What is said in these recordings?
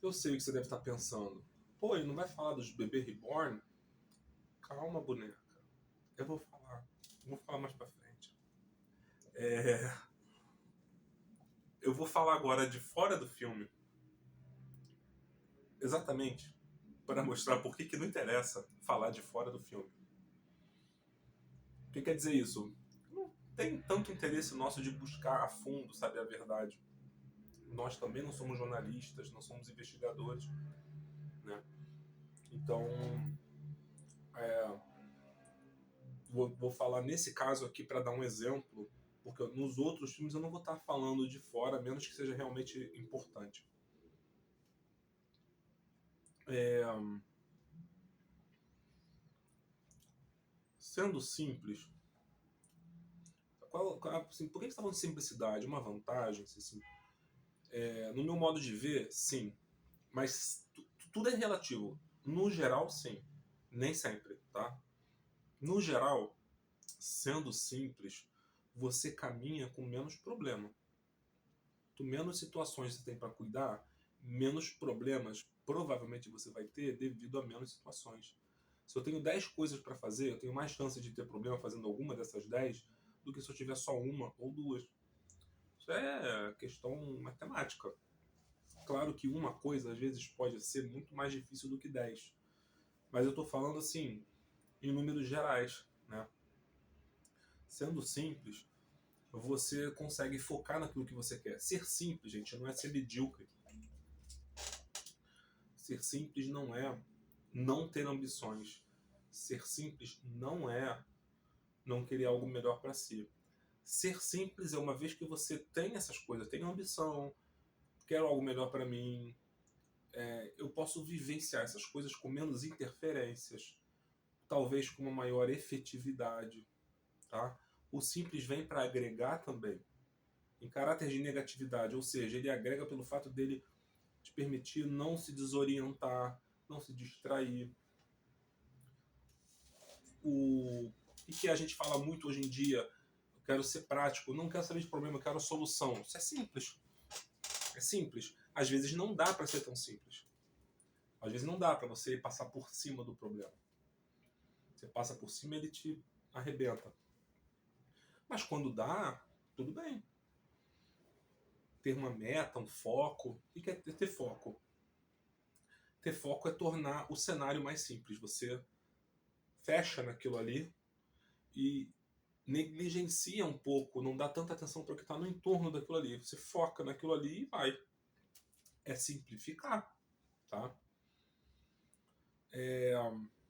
Eu sei o que você deve estar pensando. Pô, ele não vai falar dos bebês reborn? Calma, boneca. Eu vou falar. Vou falar mais pra frente. Eu vou falar agora de fora do filme. Exatamente. Para mostrar por que não interessa falar de fora do filme. O que quer dizer isso? Não tem tanto interesse nosso de buscar a fundo, saber a verdade. Nós também não somos jornalistas, não somos investigadores, né? Então, vou falar nesse caso aqui para dar um exemplo, porque nos outros filmes eu não vou estar falando de fora, a menos que seja realmente importante. Sendo simples, assim, por que você está falando de simplicidade? Uma vantagem? Assim, no meu modo de ver, sim. Mas tudo é relativo. No geral, sim. Nem sempre, tá? No geral, sendo simples, você caminha com menos problema. Quanto menos situações você tem para cuidar, menos problemas provavelmente você vai ter devido a menos situações. Se eu tenho 10 coisas para fazer, eu tenho mais chance de ter problema fazendo alguma dessas 10 do que se eu tiver só uma ou duas. Isso é questão matemática. Claro que uma coisa às vezes pode ser muito mais difícil do que 10. Mas eu estou falando assim, em números gerais, né? Sendo simples, você consegue focar naquilo que você quer. Ser simples, gente, não é ser medíocre. Ser simples não é não ter ambições. Ser simples não é não querer algo melhor para si. Ser simples é uma vez que você tem essas coisas, tem ambição, quero algo melhor para mim, eu posso vivenciar essas coisas com menos interferências, talvez com uma maior efetividade. Tá? O simples vem para agregar também, em caráter de negatividade, ou seja, ele agrega pelo fato dele te permitir não se desorientar, não se distrair. O que a gente fala muito hoje em dia, eu quero ser prático, não quero saber de problema, eu quero solução. Isso é simples. É simples. Às vezes não dá para ser tão simples. Às vezes não dá para você passar por cima do problema. Você passa por cima e ele te arrebenta. Mas quando dá, tudo bem. Ter uma meta, um foco. O que é ter foco? Ter foco é tornar o cenário mais simples. Você fecha naquilo ali e negligencia um pouco, não dá tanta atenção para o que está no entorno daquilo ali. Você foca naquilo ali e vai. É simplificar, tá?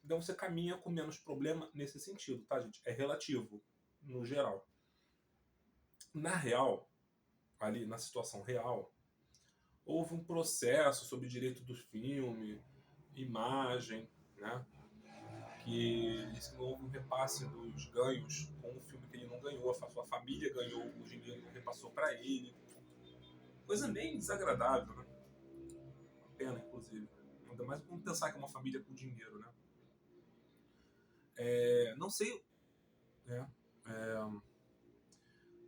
Então você caminha com menos problema nesse sentido, tá, gente? É relativo, no geral. Na real, ali na situação real, houve um processo sobre direito do filme, imagem, né? Que disse que não houve um repasse dos ganhos com um filme que ele não ganhou, a sua família ganhou, o dinheiro não repassou para ele. Coisa bem desagradável, né? Uma pena, inclusive. Ainda mais quando pensar que é uma família com dinheiro, né? Não sei, né?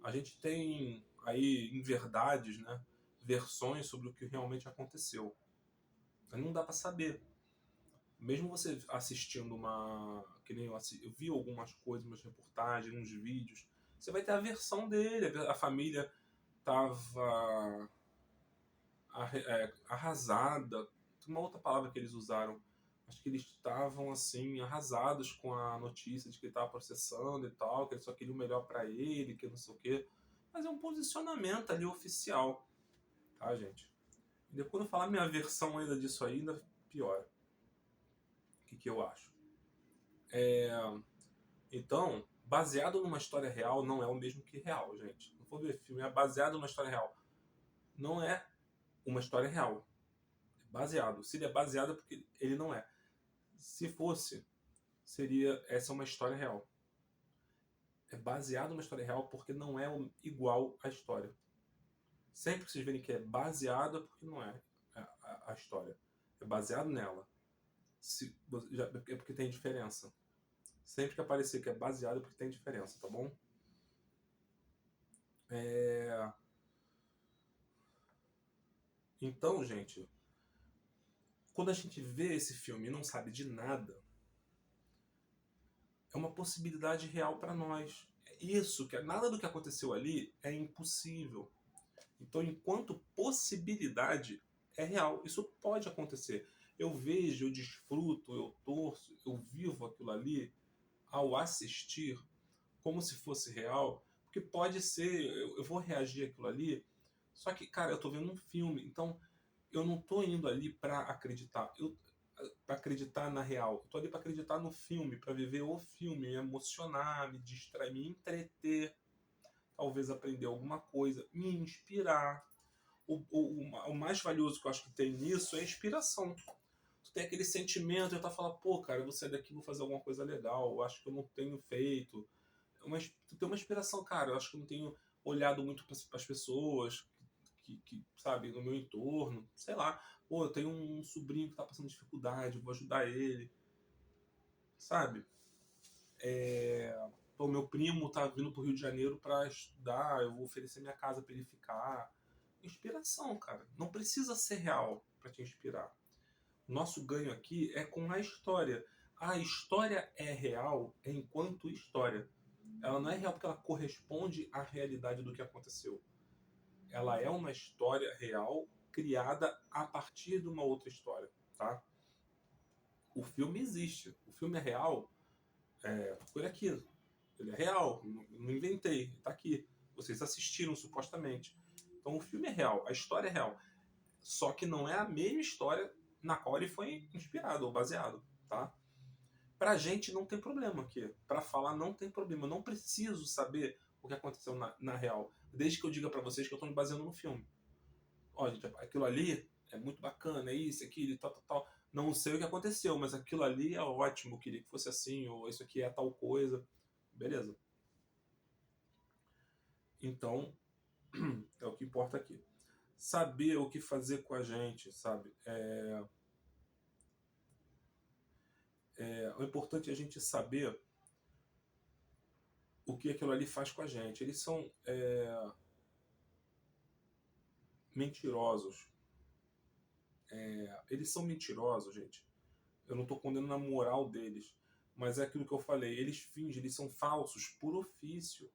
A gente tem aí, em verdades, né? Versões sobre o que realmente aconteceu. Não dá para saber. Mesmo você assistindo que nem eu vi algumas coisas, umas reportagens, uns vídeos, você vai ter a versão dele. A família estava arrasada. Tem uma outra palavra que eles usaram. Acho que eles estavam assim arrasados com a notícia de que ele estava processando e tal, que ele só queria o melhor para ele, que não sei o quê. Mas é um posicionamento ali oficial, tá, gente? E depois quando eu falar minha versão ainda disso aí, ainda pior. O que eu acho? Então, baseado numa história real não é o mesmo que real, gente. Não for ver filme, é baseado numa história real. Não é uma história real. É baseado. Se ele é baseado é porque ele não é. Se fosse, seria essa uma história real. É baseado numa história real porque não é igual à história. Sempre que vocês verem que é baseado é porque não é a história. É baseado nela. É porque tem diferença. Sempre que aparecer que é baseado é porque tem diferença, tá bom? Então, gente, quando a gente vê esse filme e não sabe de nada, é uma possibilidade real para nós. Isso, que nada do que aconteceu ali é impossível. Então, enquanto possibilidade, é real. Isso pode acontecer. Eu vejo, eu desfruto, eu torço, eu vivo aquilo ali ao assistir como se fosse real, porque pode ser, eu vou reagir àquilo ali, só que, cara, eu tô vendo um filme, então eu não tô indo ali para acreditar, para acreditar na real, eu tô ali para acreditar no filme, para viver o filme, me emocionar, me distrair, me entreter, talvez aprender alguma coisa, me inspirar. O mais valioso que eu acho que tem nisso é a inspiração. Tu tem aquele sentimento, eu tá falando, pô, cara, eu vou sair daqui e vou fazer alguma coisa legal, eu acho que eu não tenho feito. Tu tem uma inspiração, cara, eu acho que eu não tenho olhado muito para as pessoas sabe, no meu entorno, sei lá. Pô, eu tenho um sobrinho que tá passando dificuldade, eu vou ajudar ele, sabe? Pô, meu primo tá vindo pro Rio de Janeiro para estudar, eu vou oferecer minha casa para ele ficar. Inspiração, cara. Não precisa ser real para te inspirar. Nosso ganho aqui é com a história. A história é real enquanto história. Ela não é real porque ela corresponde à realidade do que aconteceu. Ela é uma história real criada a partir de uma outra história, tá? O filme existe. O filme é real por aquilo. Ele é real. Não inventei. Está aqui. Vocês assistiram supostamente. Então o filme é real. A história é real. Só que não é a mesma história na qual ele foi inspirado ou baseado, tá? Pra gente não tem problema aqui. Pra falar não tem problema. Eu não preciso saber o que aconteceu na real. Desde que eu diga pra vocês que eu tô me baseando no filme. Ó, gente, aquilo ali é muito bacana, é isso, aquilo, tal, tal, tal. Não sei o que aconteceu, mas aquilo ali é ótimo, eu queria que fosse assim, ou isso aqui é tal coisa. Beleza. Então, é o que importa aqui. Saber o que fazer com a gente, sabe? O importante é a gente saber o que aquilo ali faz com a gente. Eles são mentirosos. Eles são mentirosos, gente. Eu não estou condenando a moral deles. Mas é aquilo que eu falei. Eles fingem, eles são falsos por ofício.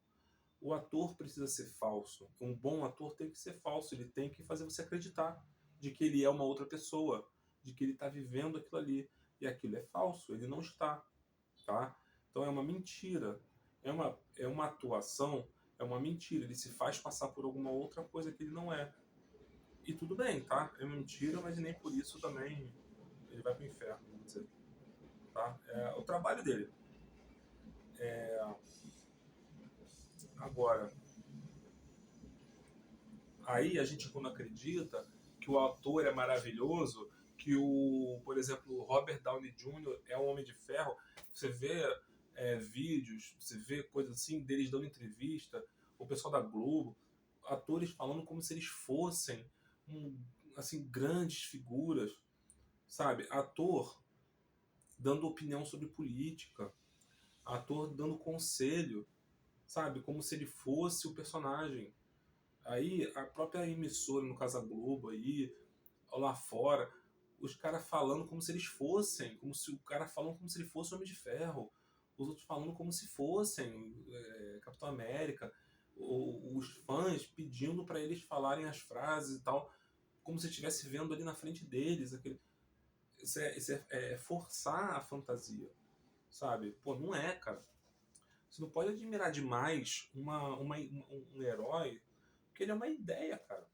O ator precisa ser falso. Um bom ator tem que ser falso. Ele tem que fazer você acreditar de que ele é uma outra pessoa, de que ele está vivendo aquilo ali. E aquilo é falso. Ele não está, tá? Então é uma mentira. É uma atuação. É uma mentira. Ele se faz passar por alguma outra coisa que ele não é. E tudo bem, tá? É mentira, mas nem por isso também ele vai pro inferno, vamos dizer, tá? É o trabalho dele. Agora, aí a gente quando acredita que o ator é maravilhoso, que por exemplo, o Robert Downey Jr. é um Homem de Ferro, você vê vídeos, você vê coisas assim, deles dando entrevista, o pessoal da Globo, atores falando como se eles fossem assim, grandes figuras, sabe? Ator dando opinião sobre política, ator dando conselho, sabe? Como se ele fosse o personagem. Aí a própria emissora, no caso a Globo aí, lá fora, os caras falando como se eles fossem, como se o cara falando como se ele fosse o Homem de Ferro, os outros falando como se fossem Capitão América, os fãs pedindo para eles falarem as frases e tal, como se estivesse vendo ali na frente deles. Isso é forçar a fantasia, sabe? Pô, não é, cara. Você não pode admirar demais um herói, porque ele é uma ideia, cara.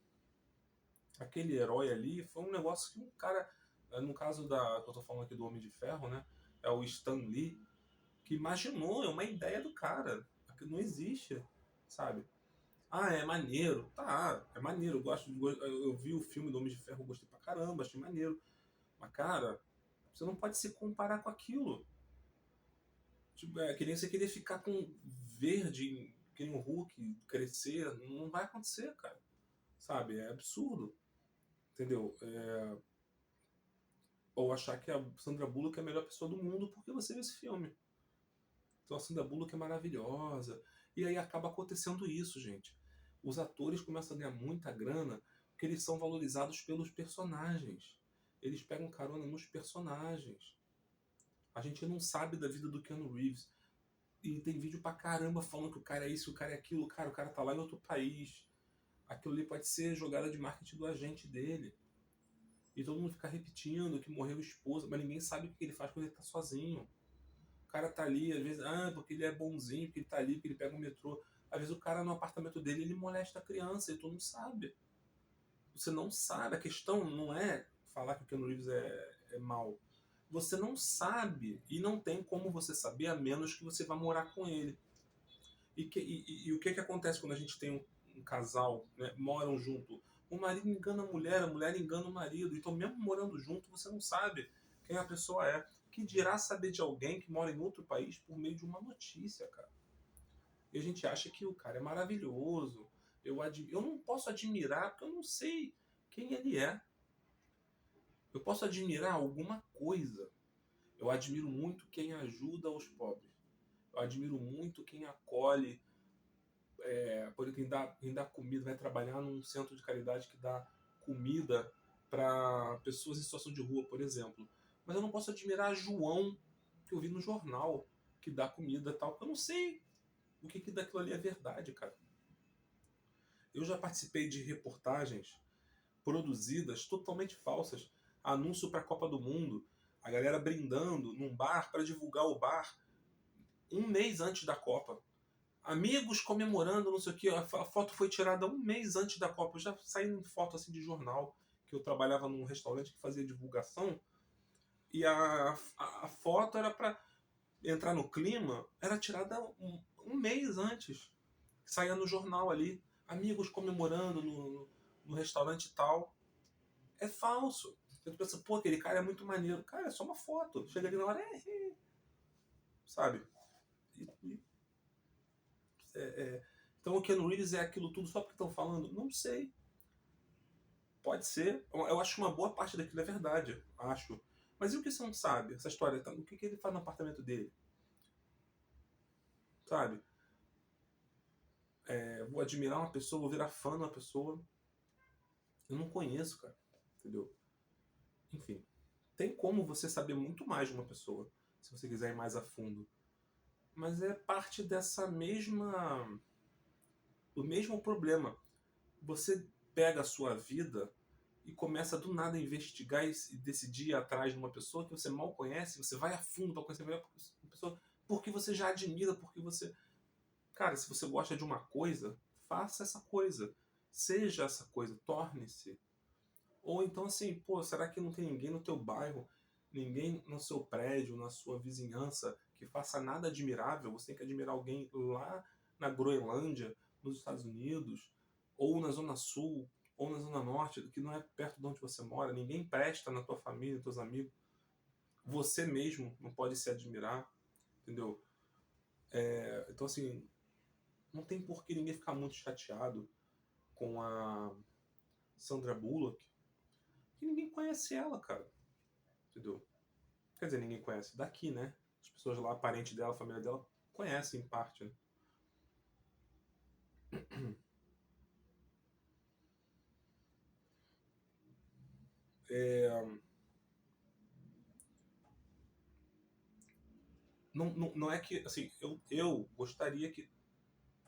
Aquele herói ali foi um negócio que um cara, no caso que eu tô falando aqui do Homem de Ferro, né? É o Stan Lee, que imaginou, é uma ideia do cara. Aquilo não existe, sabe? Ah, é maneiro. Tá, é maneiro. Eu vi o filme do Homem de Ferro, gostei pra caramba, achei maneiro. Mas, cara, você não pode se comparar com aquilo. Tipo, que nem você querer ficar com verde, que nem o Hulk, crescer. Não vai acontecer, cara. Sabe? É absurdo. Entendeu? Ou achar que a Sandra Bullock é a melhor pessoa do mundo porque você viu esse filme. Então a Sandra Bullock é maravilhosa. E aí acaba acontecendo isso, gente. Os atores começam a ganhar muita grana porque eles são valorizados pelos personagens. eles pegam carona nos personagens. A gente não sabe da vida do Keanu Reeves. E tem vídeo pra caramba falando que o cara é isso, o cara é aquilo. Cara, o cara tá lá em outro país. Aquilo ali pode ser jogada de marketing do agente dele. E todo mundo fica repetindo que morreu a esposa, mas ninguém sabe o que ele faz quando ele tá sozinho. O cara tá ali, às vezes, porque ele é bonzinho, porque ele tá ali, porque ele pega o metrô. Às vezes o cara no apartamento dele, ele molesta a criança e todo mundo sabe. Você não sabe. A questão não é falar que o Keanu Reeves é mau. Você não sabe e não tem como você saber a menos que você vá morar com ele. E o que acontece quando a gente tem um casal, né, moram junto? O marido engana a mulher engana o marido. Então, mesmo morando junto, você não sabe quem a pessoa é. Que dirá saber de alguém que mora em outro país por meio de uma notícia, cara? E a gente acha que o cara é maravilhoso. Eu não posso admirar porque eu não sei quem ele é. Eu posso admirar alguma coisa. Eu admiro muito quem ajuda os pobres. Eu admiro muito quem acolhe, por quem dá comida, vai trabalhar num centro de caridade que dá comida para pessoas em situação de rua, por exemplo. Mas eu não posso admirar João, que eu vi no jornal, que dá comida e tal, porque eu não sei o que daquilo ali é verdade, cara. Eu já participei de reportagens produzidas totalmente falsas. Anúncio para a Copa do Mundo, a galera brindando num bar para divulgar o bar um mês antes da Copa. Amigos comemorando, não sei o que. A foto foi tirada um mês antes da Copa. Eu já saí em foto assim de jornal, que eu trabalhava num restaurante que fazia divulgação. E a foto era para entrar no clima, era tirada um mês antes. Saía no jornal ali. Amigos comemorando no restaurante e tal. É falso. Você pensa, pô, aquele cara é muito maneiro. Cara, é só uma foto. Chega ali na hora, sabe? E então o Keanu Reeves é aquilo tudo só porque estão falando? Não sei. Pode ser. Eu acho que uma boa parte daquilo é verdade. Acho. Mas e o que você não sabe? Essa história, o que ele faz no apartamento dele? Sabe? Vou admirar uma pessoa, vou virar fã de uma pessoa. Eu não conheço, cara. Entendeu? Enfim. Tem como você saber muito mais de uma pessoa, se você quiser ir mais a fundo. Mas é parte dessa mesma... o mesmo problema. Você pega a sua vida e começa do nada a investigar e decidir ir atrás de uma pessoa que você mal conhece, você vai a fundo para conhecer a pessoa porque você já admira, porque você... Cara, se você gosta de uma coisa, faça essa coisa. Seja essa coisa, torne-se. Ou então assim, pô, será que não tem ninguém no teu bairro, ninguém no seu prédio, na sua vizinhança, que faça nada admirável? Você tem que admirar alguém lá na Groenlândia, nos Estados Unidos, ou na Zona Sul, ou na Zona Norte, que não é perto de onde você mora. Ninguém presta na tua família, nos teus amigos. Você mesmo não pode se admirar, entendeu? Então assim, não tem por que ninguém ficar muito chateado com a Sandra Bullock, que ninguém conhece ela, cara. Entendeu? Quer dizer, ninguém conhece. Daqui, né? As pessoas lá, parente dela, família dela, conhecem em parte, né? Não é que, assim, eu gostaria que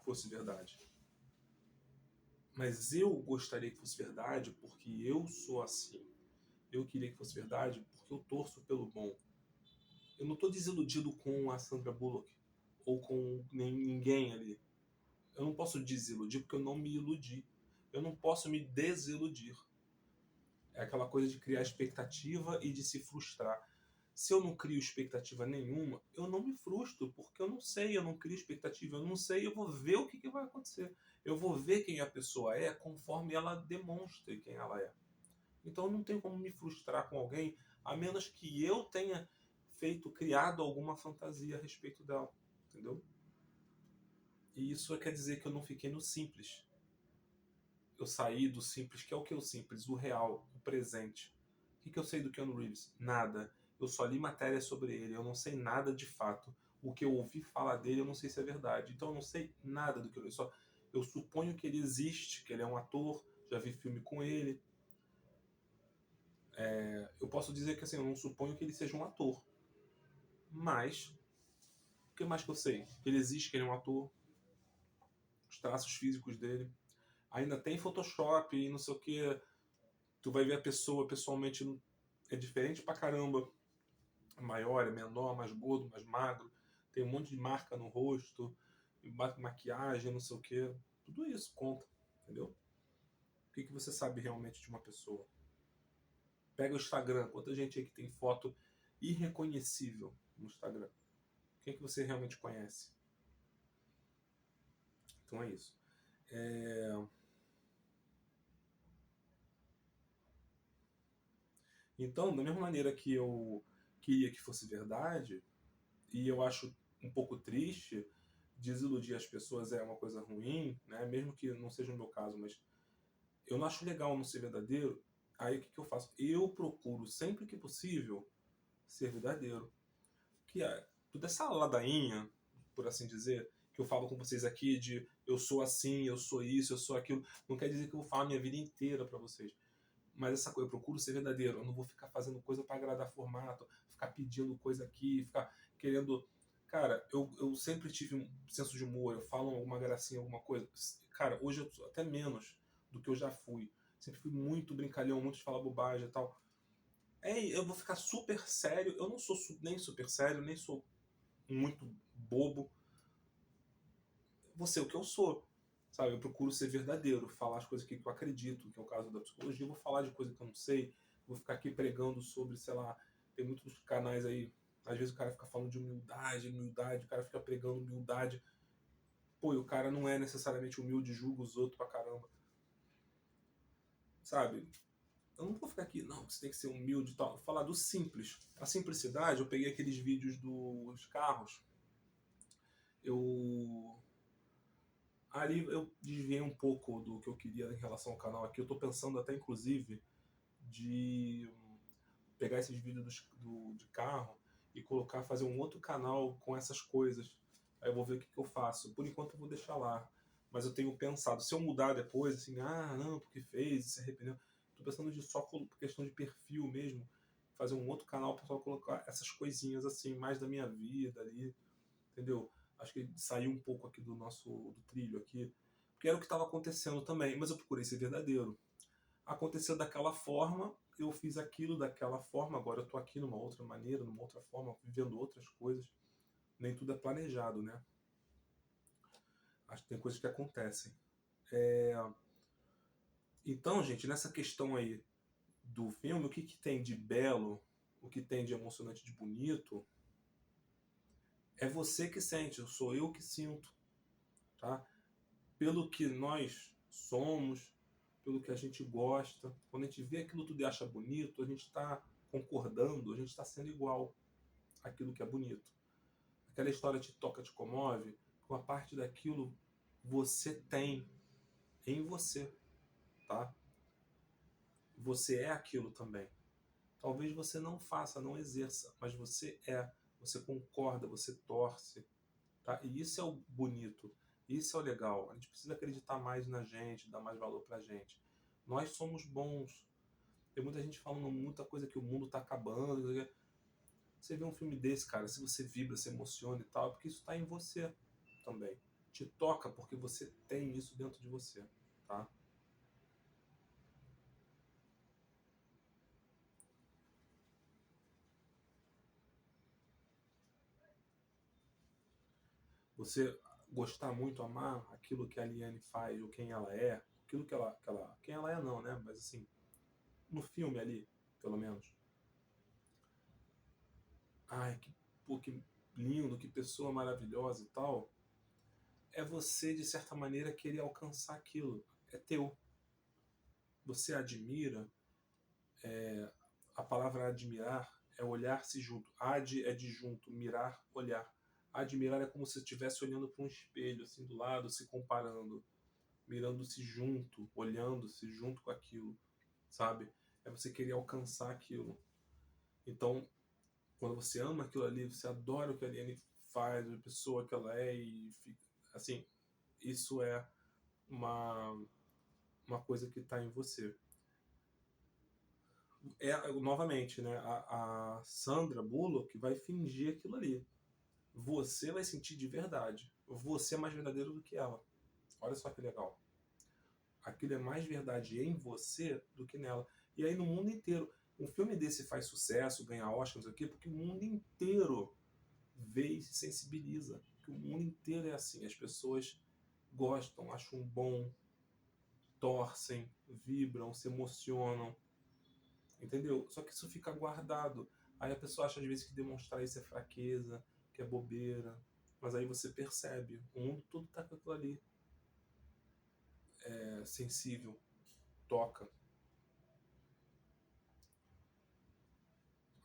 fosse verdade. Mas eu gostaria que fosse verdade porque eu sou assim. Eu queria que fosse verdade porque eu torço pelo bom. Eu não estou desiludido com a Sandra Bullock ou com ninguém ali. Eu não posso desiludir porque eu não me iludi. Eu não posso me desiludir. É aquela coisa de criar expectativa e de se frustrar. Se eu não crio expectativa nenhuma, eu não me frustro, porque eu não sei, eu não crio expectativa, eu não sei, eu vou ver o que vai acontecer. Eu vou ver quem a pessoa é conforme ela demonstre quem ela é. Então eu não tenho como me frustrar com alguém, a menos que eu tenha criado alguma fantasia a respeito dela. Entendeu? E isso quer dizer que eu não fiquei no simples. Eu saí do simples, que é o que é o simples, o real, o presente. O que eu sei do Keanu Reeves? Nada. Eu só li matérias sobre ele, eu não sei nada de fato. O que eu ouvi falar dele, eu não sei se é verdade. Então eu não sei nada do que eu li. Eu suponho que ele existe, que ele é um ator, já vi filme com ele. Eu posso dizer que assim, eu não suponho que ele seja um ator. Mas, o que mais que eu sei? Ele existe, que ele é um ator, os traços físicos dele. Ainda tem Photoshop e não sei o que. Tu vai ver a pessoa pessoalmente, é diferente pra caramba. É maior, é menor, mais gordo, mais magro. Tem um monte de marca no rosto, maquiagem, não sei o que. Tudo isso conta, entendeu? O que você sabe realmente de uma pessoa? Pega o Instagram, quanta gente aí que tem foto irreconhecível no Instagram. Quem que você realmente conhece? Então é isso. Então, da mesma maneira que eu queria que fosse verdade, e eu acho um pouco triste, desiludir as pessoas é uma coisa ruim, né? Mesmo que não seja o meu caso, mas eu não acho legal não ser verdadeiro. Aí o que eu faço? Eu procuro, sempre que possível, ser verdadeiro. Que é toda essa ladainha, por assim dizer, que eu falo com vocês aqui de eu sou assim, eu sou isso, eu sou aquilo, não quer dizer que eu vou falar a minha vida inteira para vocês. Mas essa coisa, eu procuro ser verdadeiro. Eu não vou ficar fazendo coisa para agradar formato, ficar pedindo coisa aqui, ficar querendo. Cara, eu sempre tive um senso de humor. Eu falo alguma gracinha, alguma coisa. Cara, hoje eu sou até menos do que eu já fui. Sempre fui muito brincalhão, muito de falar bobagem e tal. Eu vou ficar super sério. Eu não sou nem super sério, nem sou muito bobo. Vou ser o que eu sou. Sabe, eu procuro ser verdadeiro, falar as coisas que eu acredito, que é o caso da psicologia. Eu vou falar de coisa que eu não sei, vou ficar aqui pregando sobre, sei lá, tem muitos canais aí, às vezes o cara fica falando de humildade, humildade, o cara fica pregando humildade. Pô, e o cara não é necessariamente humilde, julga os outros pra caramba. Sabe? Eu não vou ficar aqui, não, você tem que ser humilde e tal. Vou falar do simples. A simplicidade, eu peguei aqueles vídeos dos carros, eu ali eu desviei um pouco do que eu queria em relação ao canal aqui. Eu tô pensando até, inclusive, de pegar esses vídeos de carro e colocar, fazer um outro canal com essas coisas. Aí eu vou ver o que, que eu faço. Por enquanto eu vou deixar lá. Mas eu tenho pensado, se eu mudar depois, assim, não, porque fez, se arrependeu. Tô pensando de só por questão de perfil mesmo, fazer um outro canal para só colocar essas coisinhas assim, mais da minha vida ali, entendeu? Acho que saiu um pouco aqui do trilho aqui, porque era o que estava acontecendo também, mas eu procurei ser verdadeiro. Aconteceu daquela forma, eu fiz aquilo daquela forma, agora eu tô aqui numa outra maneira, numa outra forma, vivendo outras coisas. Nem tudo é planejado, né? Acho que tem coisas que acontecem. Então, gente, nessa questão aí do filme, o que, que tem de belo, o que tem de emocionante, de bonito, é você que sente, sou eu que sinto, tá? Pelo que nós somos, pelo que a gente gosta. Quando a gente vê aquilo tudo e acha bonito, a gente está concordando, a gente está sendo igual àquilo que é bonito. Aquela história te toca, te comove, uma parte daquilo você tem em você, tá? Você é aquilo também. Talvez você não faça, não exerça, mas você é. Você concorda, você torce, tá? E isso é o bonito, isso é o legal. A gente precisa acreditar mais na gente, dar mais valor pra gente. Nós somos bons. Tem muita gente falando muita coisa que o mundo tá acabando. Você vê um filme desse, cara, se você vibra, se emociona e tal, é porque isso tá em você também. Te toca porque você tem isso dentro de você, tá? Você gostar muito, amar aquilo que a Liane faz, ou quem ela é, aquilo quem ela é não, né? Mas assim, no filme ali, pelo menos. Ai, pô, que lindo, que pessoa maravilhosa e tal. É você, de certa maneira, querer alcançar aquilo. É teu. Você admira, a palavra admirar é olhar-se junto. Ad é de junto, mirar, olhar. Admirar é como se estivesse olhando para um espelho, assim, do lado, se comparando, mirando-se junto, olhando-se junto com aquilo, sabe? É você querer alcançar aquilo. Então, quando você ama aquilo ali, você adora o que a Aliene faz, a pessoa que ela é, e assim, isso é uma, uma coisa que está em você. Novamente, né? A Sandra Bullock vai fingir aquilo ali. Você vai sentir de verdade. Você é mais verdadeiro do que ela. Olha só que legal. Aquilo é mais verdade em você do que nela. E aí no mundo inteiro. Um filme desse faz sucesso, ganha Oscar, não sei o quê, porque o mundo inteiro vê e se sensibiliza. Porque o mundo inteiro é assim. As pessoas gostam, acham bom, torcem, vibram, se emocionam. Entendeu? Só que isso fica guardado. Aí a pessoa acha às vezes que demonstrar isso é fraqueza, que é bobeira. Mas aí você percebe, o mundo todo tá com aquilo ali. É sensível, toca.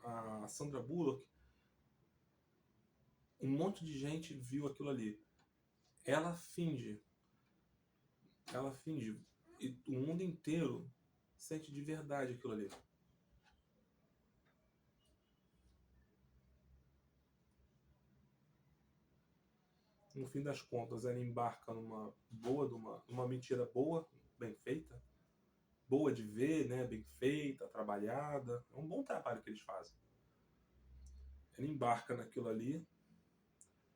A Sandra Bullock, um monte de gente viu aquilo ali. Ela finge, ela finge. E o mundo inteiro sente de verdade aquilo ali. No fim das contas, ela embarca numa mentira boa, bem feita, boa de ver, né? Bem feita, trabalhada. É um bom trabalho que eles fazem. Ela embarca naquilo ali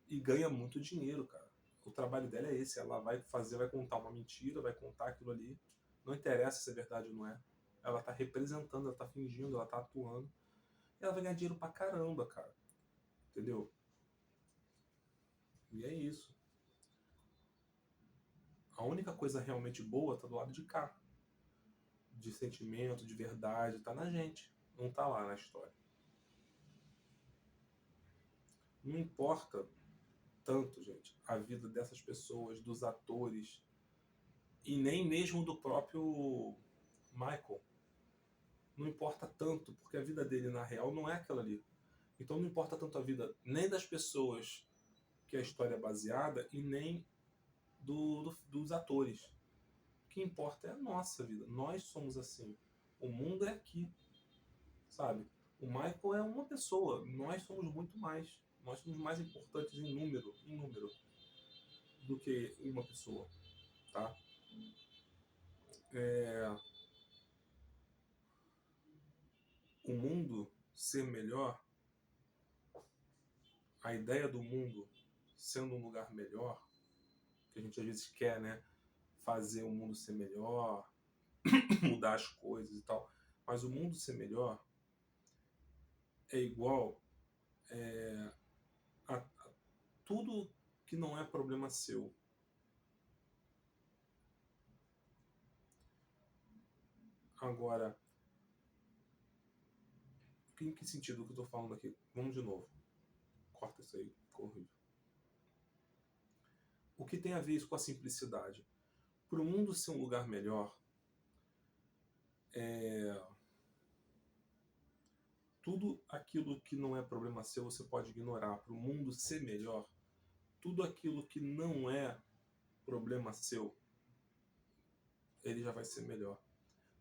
e ganha muito dinheiro, cara. O trabalho dela é esse. Ela vai fazer, vai contar uma mentira, vai contar aquilo ali. Não interessa se é verdade ou não é. Ela tá representando, ela tá fingindo, ela tá atuando. E ela vai ganhar dinheiro pra caramba, cara. Entendeu? E é isso. A única coisa realmente boa tá do lado de cá. De sentimento, de verdade, tá na gente. Não tá lá na história. Não importa tanto, gente, a vida dessas pessoas, dos atores, e nem mesmo do próprio Michael. Não importa tanto, porque a vida dele, na real, não é aquela ali. Então não importa tanto a vida nem das pessoas que a história é baseada e nem dos atores. O que importa é a nossa vida. Nós somos assim. O mundo é aqui, sabe? O Michael é uma pessoa. Nós somos muito mais. Nós somos mais importantes em número do que uma pessoa, tá? É, o mundo ser melhor, a ideia do mundo sendo um lugar melhor, que a gente às vezes quer, né? Fazer o mundo ser melhor, mudar as coisas e tal. Mas o mundo ser melhor é igual a tudo que não é problema seu. Agora, em que sentido que eu estou falando aqui? Vamos de novo. Corta isso aí, corrija. O que tem a ver isso com a simplicidade? Para o mundo ser um lugar melhor, tudo aquilo que não é problema seu você pode ignorar. Para o mundo ser melhor, tudo aquilo que não é problema seu, ele já vai ser melhor.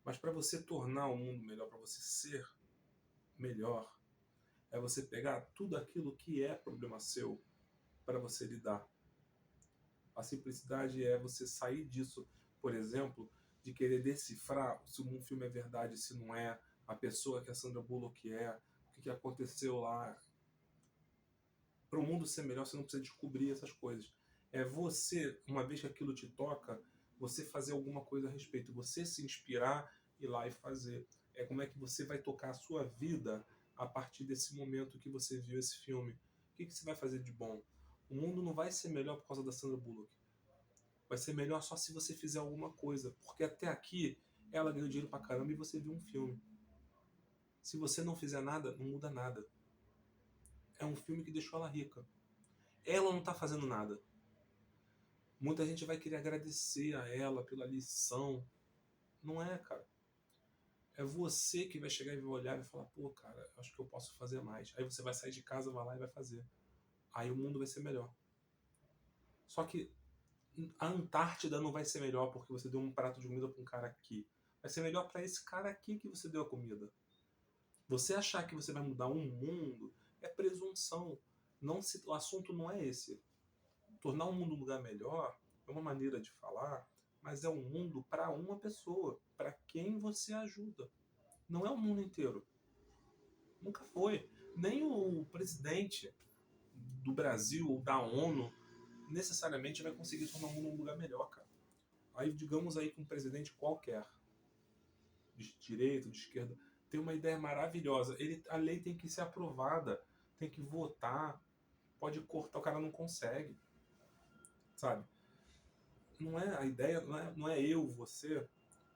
Mas para você tornar o mundo melhor, para você ser melhor, é você pegar tudo aquilo que é problema seu para você lidar. A simplicidade é você sair disso, por exemplo, de querer decifrar se um filme é verdade, se não é, a pessoa que a Sandra Bullock é, o que aconteceu lá. Para o mundo ser melhor, você não precisa descobrir essas coisas. É você, uma vez que aquilo te toca, você fazer alguma coisa a respeito, você se inspirar, ir lá e fazer. É como é que você vai tocar a sua vida a partir desse momento que você viu esse filme. O que você vai fazer de bom? O mundo não vai ser melhor por causa da Sandra Bullock. Vai ser melhor só se você fizer alguma coisa. Porque até aqui, ela ganhou dinheiro pra caramba e você viu um filme. Se você não fizer nada, não muda nada. É um filme que deixou ela rica. Ela não tá fazendo nada. Muita gente vai querer agradecer a ela pela lição. Não é, cara. É você que vai chegar e vai olhar e vai falar, pô, cara, acho que eu posso fazer mais. Aí você vai sair de casa, vai lá e vai fazer. Aí o mundo vai ser melhor. Só que a Antártida não vai ser melhor porque você deu um prato de comida para um cara aqui. Vai ser melhor para esse cara aqui que você deu a comida. Você achar que você vai mudar um mundo é presunção. Não se, o assunto não é esse. Tornar o mundo um lugar melhor é uma maneira de falar, mas é um mundo para uma pessoa, para quem você ajuda. Não é o mundo inteiro. Nunca foi. Nem o presidente do Brasil ou da ONU necessariamente vai conseguir tornar o mundo um lugar melhor, cara. Aí, digamos aí que um presidente qualquer, de direita, de esquerda, tem uma ideia maravilhosa. A lei tem que ser aprovada, tem que votar, pode cortar, o cara não consegue, sabe? Não é a ideia, não é eu, você,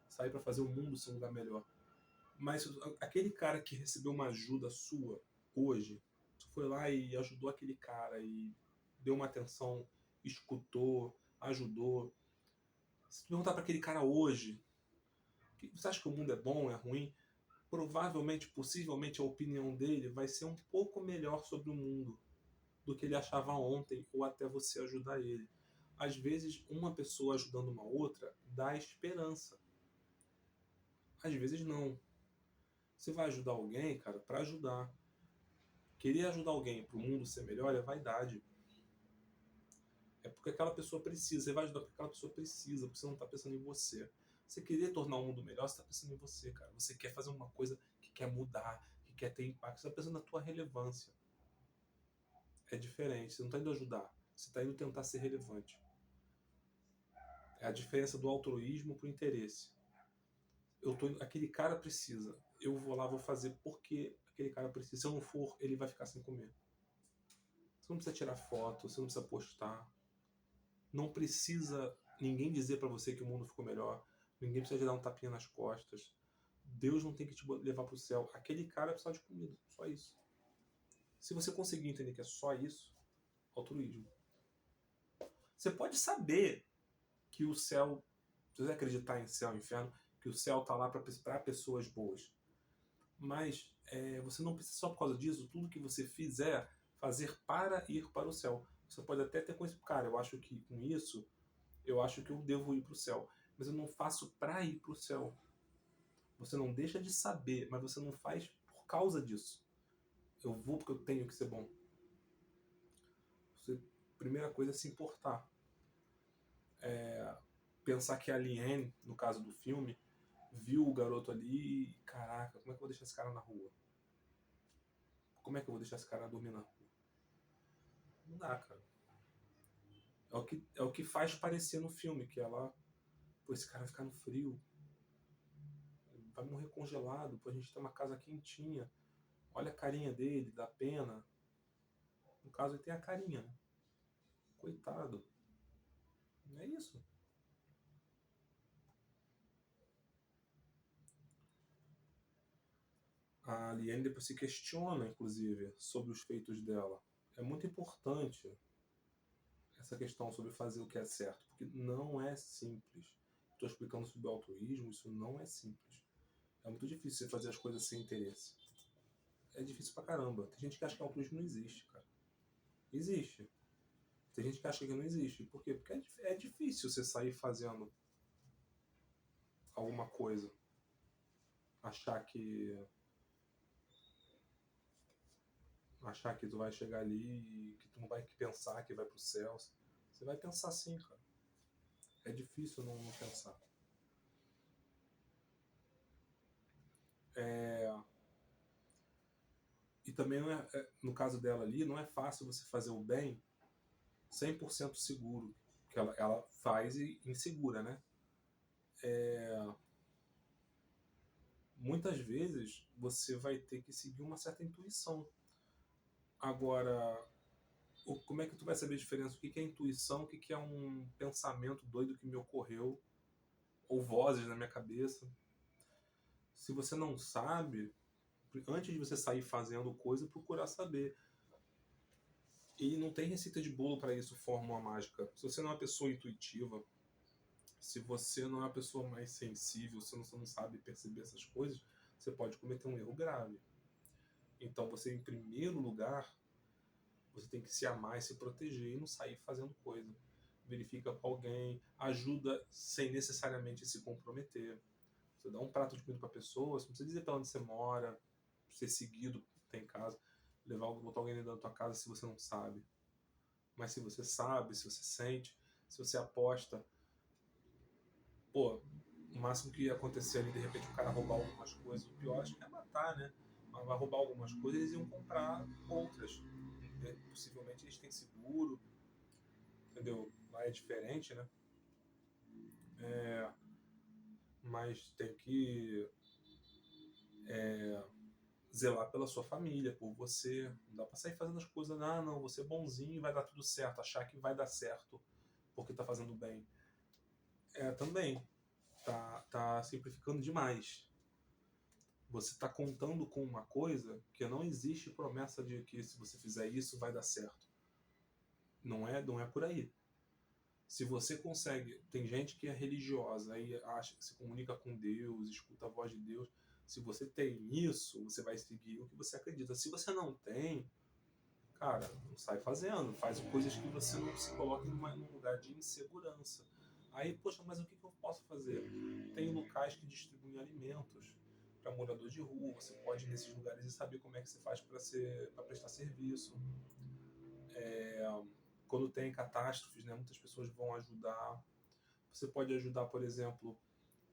sair para fazer o mundo ser um lugar melhor. Mas aquele cara que recebeu uma ajuda sua hoje, você foi lá e ajudou aquele cara e deu uma atenção, escutou, ajudou. Se tu perguntar para aquele cara hoje, você acha que o mundo é bom, é ruim? Provavelmente, possivelmente, a opinião dele vai ser um pouco melhor sobre o mundo do que ele achava ontem, ou até você ajudar ele. Às vezes, uma pessoa ajudando uma outra dá esperança. Às vezes, não. Você vai ajudar alguém, cara, para ajudar. Querer ajudar alguém para o mundo ser melhor é vaidade. É porque aquela pessoa precisa. Você vai ajudar porque aquela pessoa precisa, porque você não está pensando em você. Você querer tornar o mundo melhor, você está pensando em você, cara. Você quer fazer uma coisa que quer mudar, que quer ter impacto. Você está pensando na tua relevância. É diferente. Você não está indo ajudar. Você está indo tentar ser relevante. É a diferença do altruísmo para o interesse. Aquele cara precisa. Eu vou lá, vou fazer porque aquele cara precisa. Se eu não for, ele vai ficar sem comer. Você não precisa tirar foto, você não precisa postar. Não precisa ninguém dizer para você que o mundo ficou melhor. Ninguém precisa te dar um tapinha nas costas. Deus não tem que te levar para o céu. Aquele cara precisa de comida. Só isso. Se você conseguir entender que é só isso, altruísmo. Você pode saber que o céu, se você acreditar em céu e inferno, que o céu está lá para pessoas boas. Mas você não precisa só por causa disso, tudo que você fizer, fazer para ir para o céu. Você pode até ter com isso, cara, eu acho que com isso, eu acho que eu devo ir para o céu. Mas eu não faço para ir para o céu. Você não deixa de saber, mas você não faz por causa disso. Eu vou porque eu tenho que ser bom. Primeira coisa é se importar. Pensar que a Liane, no caso do filme, viu o garoto ali e, caraca, como é que eu vou deixar esse cara na rua? Como é que eu vou deixar esse cara dormir na rua? Não dá, cara. É o que faz parecer no filme, que ela, pô, esse cara vai ficar no frio, vai morrer congelado, pô, a gente tem uma casa quentinha, olha a carinha dele, dá pena. No caso, ele tem a carinha, né? Coitado. Não é isso. A Liane depois se questiona, inclusive, sobre os feitos dela. É muito importante essa questão sobre fazer o que é certo, porque não é simples. Estou explicando sobre o altruísmo, isso não é simples. É muito difícil você fazer as coisas sem interesse. É difícil pra caramba. Tem gente que acha que altruísmo não existe, cara. Existe. Tem gente que acha que não existe. Por quê? Porque é difícil você sair fazendo alguma coisa. Achar que tu vai chegar ali e que tu não vai pensar que vai pro céu. Você vai pensar sim, cara. É difícil não pensar. E também, no caso dela ali, não é fácil você fazer o bem 100% seguro. Que ela faz e insegura, né? Muitas vezes você vai ter que seguir uma certa intuição. Agora, como é que tu vai saber a diferença? O que é intuição? O que é um pensamento doido que me ocorreu? Ou vozes na minha cabeça? Se você não sabe, antes de você sair fazendo coisa, procurar saber. E não tem receita de bolo para isso, fórmula mágica. Se você não é uma pessoa intuitiva, se você não é uma pessoa mais sensível, se você não sabe perceber essas coisas, você pode cometer um erro grave. Então você, em primeiro lugar, você tem que se amar e se proteger e não sair fazendo coisa. Verifica com alguém, ajuda sem necessariamente se comprometer. Você dá um prato de comida para a pessoa, você não precisa dizer para onde você mora, ser seguido, tem casa, botar alguém dentro da tua casa se você não sabe. Mas se você sabe, se você sente, se você aposta, pô, O máximo que ia acontecer ali, de repente, o cara roubar algumas coisas, o pior acho que é matar, né? Mas vai roubar algumas coisas, eles iam comprar outras. Possivelmente eles têm seguro, entendeu? Lá é diferente, né? Mas tem que zelar pela sua família, por você. Não dá pra sair fazendo as coisas, não, você é bonzinho e vai dar tudo certo, achar que vai dar certo porque tá fazendo bem. Também. Tá simplificando demais. Você está contando com uma coisa que não existe promessa de que se você fizer isso vai dar certo. Não é por aí. Se você consegue, tem gente que é religiosa, aí acha que se comunica com Deus, escuta a voz de Deus. Se você tem isso, você vai seguir o que você acredita. Se você não tem, cara, não sai fazendo, faz coisas que você não se coloque num lugar de insegurança. Aí, poxa, mas o que eu posso fazer? Tem locais que distribuem alimentos para morador de rua, você pode ir nesses lugares e saber como é que você faz para prestar serviço. Quando tem catástrofes, né, muitas pessoas vão ajudar. Você pode ajudar, por exemplo,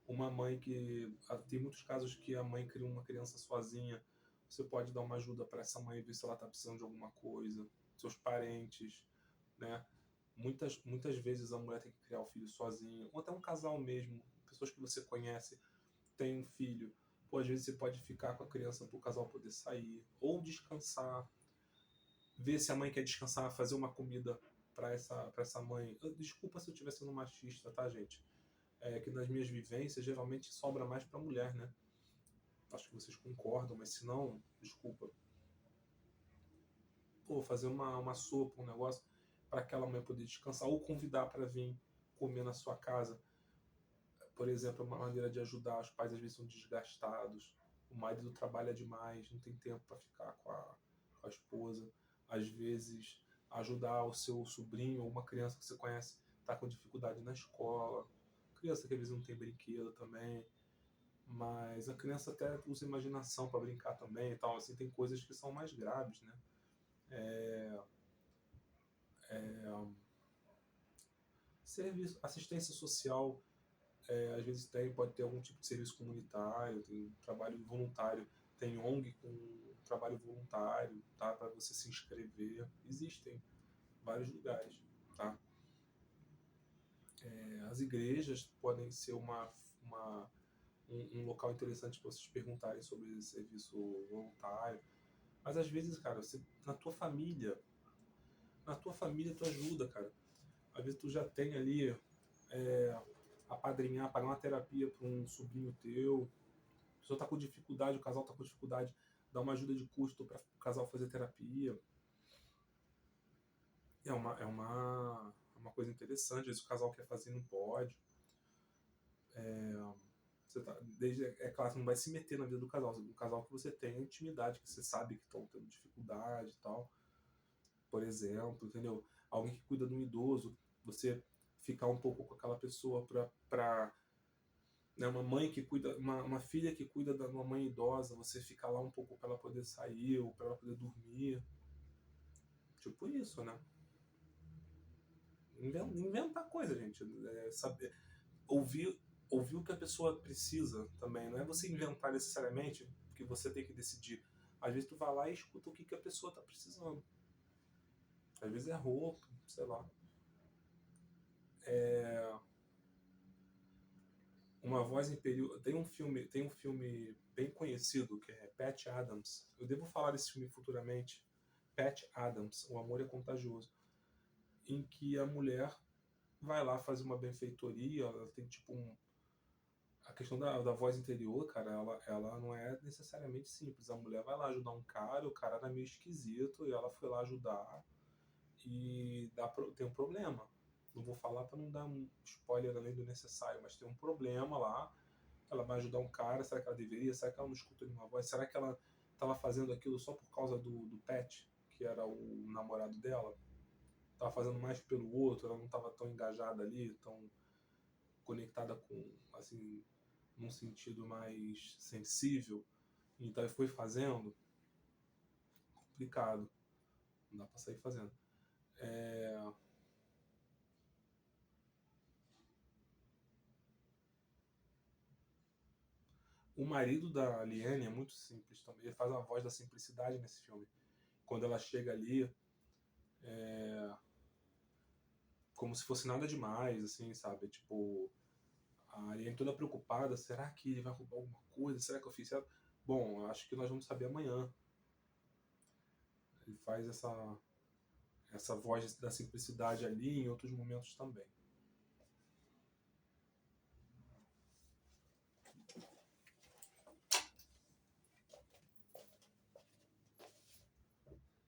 uma mãe que... Tem muitos casos que a mãe cria uma criança sozinha. Você pode dar uma ajuda para essa mãe, ver se ela está precisando de alguma coisa. Seus parentes, né? Muitas vezes a mulher tem que criar o filho sozinha. Ou até um casal mesmo. Pessoas que você conhece têm um filho. Pô, às vezes você pode ficar com a criança para o casal poder sair. Ou descansar. Ver se a mãe quer descansar, fazer uma comida para essa mãe. Desculpa se eu estiver sendo machista, tá, gente? Que nas minhas vivências geralmente sobra mais para mulher, né? Acho que vocês concordam, mas se não, desculpa. Pô, fazer uma sopa, um negócio para aquela mãe poder descansar ou convidar para vir comer na sua casa. Por exemplo, uma maneira de ajudar. Os pais às vezes são desgastados, o marido trabalha demais, não tem tempo para ficar com a esposa. Às vezes, ajudar o seu sobrinho ou uma criança que você conhece está com dificuldade na escola. Criança que às vezes não tem brinquedo também, mas a criança até usa imaginação para brincar também e tal. Assim, tem coisas que são mais graves, né? Serviço, assistência social, às vezes pode ter algum tipo de serviço comunitário, tem trabalho voluntário, tem ONG com trabalho voluntário, tá? Para você se inscrever. Existem vários lugares, tá? As igrejas podem ser um local interessante para vocês perguntarem sobre esse serviço voluntário. Mas às vezes, cara, na tua família tu ajuda, cara. Às vezes tu já tem ali apadrinhar, pagar uma terapia para um sobrinho teu. A pessoa tá com dificuldade, o casal tá com dificuldade, dá uma ajuda de custo para o casal fazer terapia. É uma coisa interessante. Às vezes o casal quer fazer e não pode. É claro, você não vai se meter na vida do casal. O casal que você tem intimidade, que você sabe que estão tendo dificuldade e tal. Por exemplo, entendeu? Alguém que cuida de um idoso, você ficar um pouco com aquela pessoa para né, uma mãe que cuida, uma filha que cuida de uma mãe idosa, você ficar lá um pouco para ela poder sair ou para ela poder dormir. Tipo isso, né? Inventar coisa, gente. Saber, ouvir, ouvir o que a pessoa precisa também. Não é você inventar necessariamente, porque você tem que decidir. Às vezes tu vai lá e escuta o que a pessoa tá precisando. Às vezes é roupa, sei lá. Uma voz imperial. Tem um filme bem conhecido que é Patch Adams. Eu devo falar desse filme futuramente. Patch Adams, O Amor é Contagioso, em que a mulher vai lá fazer uma benfeitoria. Ela tem tipo a questão da voz interior, cara, ela não é necessariamente simples. A mulher vai lá ajudar um cara, o cara era meio esquisito e ela foi lá ajudar e tem um problema. Não vou falar para não dar um spoiler além do necessário, mas tem um problema lá. Ela vai ajudar um cara, será que ela deveria? Será que ela não escuta nenhuma voz? Será que ela estava fazendo aquilo só por causa do Pat, que era o namorado dela? Estava fazendo mais pelo outro, ela não estava tão engajada ali, tão conectada com, assim, num sentido mais sensível. Então foi fazendo, complicado. Não dá para sair fazendo. O marido da Aliene é muito simples também. Ele faz a voz da simplicidade nesse filme. Quando ela chega ali, como se fosse nada demais, assim, sabe? Tipo, a Aliene toda preocupada. Será que ele vai roubar alguma coisa? Será que eu fiz certo? Bom, acho que nós vamos saber amanhã. Ele faz essa voz da simplicidade ali em outros momentos também.